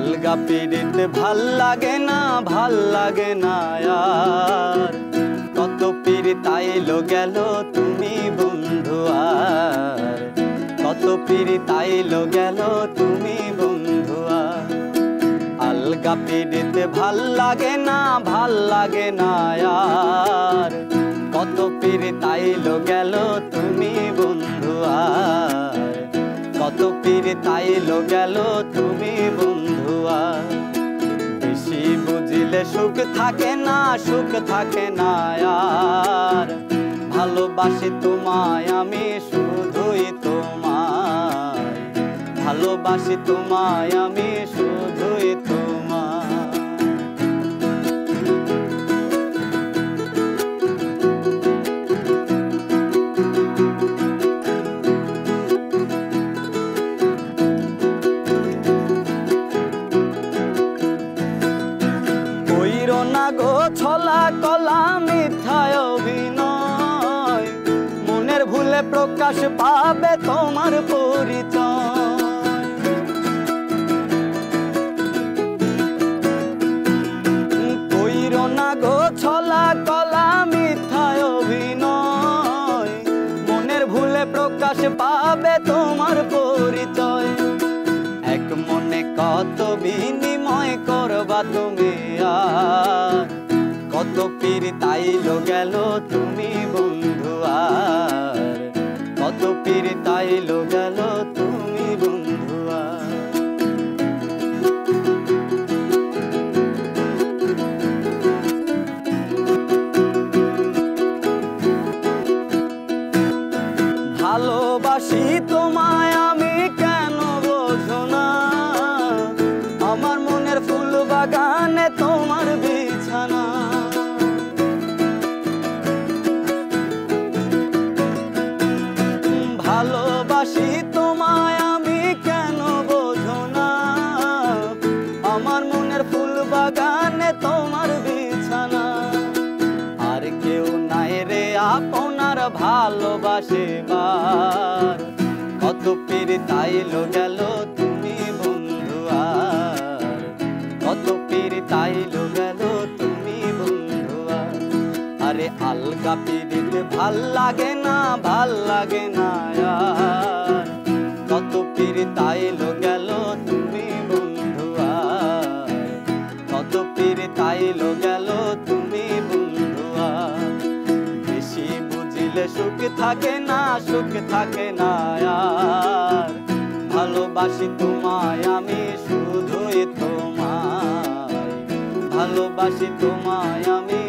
আলগা পিড়িতে ভাল লাগে না আর কত পিড়িত আইলো গেল তুমি বন্ধু আর কত পিড়িত আইলো গেল তুমি বন্ধু আর আলগা পিড়িতে ভাল লাগে না আর কত পিড়িত আইলো গেল তুমি বন্ধু আর কত পিড়িত আইলো গেল তুমি বন্ধু আর বেশি বুঝিলে সুখ থাকে না আর ভালোবাসি তোমায় আমি শুধুই তোমায় ভালোবাসি তোমায় আমি শুধুই তোমায় না গো ছলা কলা মিথ্যায় অভিনয় মনের ভুলে প্রকাশ পাবে তোমার পরিচয় কইরো না গো ছলা কলা মিথ্যায় অভিনয় মনের ভুলে প্রকাশ পাবে তোমার পরিচয় এক মনে কত বিনিময় করবা তুমি আর কত পিড়িত আইলো গেল তুমি বন্ধু আর কত পিড়িত আইলো গেল তুমি বন্ধু আর ভালোবাসি তোমায় আমি কেন বোঝো না আমার মনের ফুল বাগানে তোমার বিছানা ভালোবাসি তোমায় আমি কেন বোঝো না আমার মনের ফুল বাগানে তোমার বিছানা আর কেউ নাই রে আপনার ভালোবাসিবার কত পিড়িত আইলো গেল তুমি বন্ধু আর কত পিড়িত আইলো গেল তুমি বন্ধু আর আরে আলগা পিড়িতে ভাল লাগে না আর কত পিড়িত আইলো গেল তুমি বন্ধু আর কত পিড়িত আইলো গেল তুমি বন্ধু আর বেশি বুঝিলে সুখ থাকে না আর ভালোবাসি তোমায় আমি শুধুই তোমায় ভালোবাসি তোমায় আমি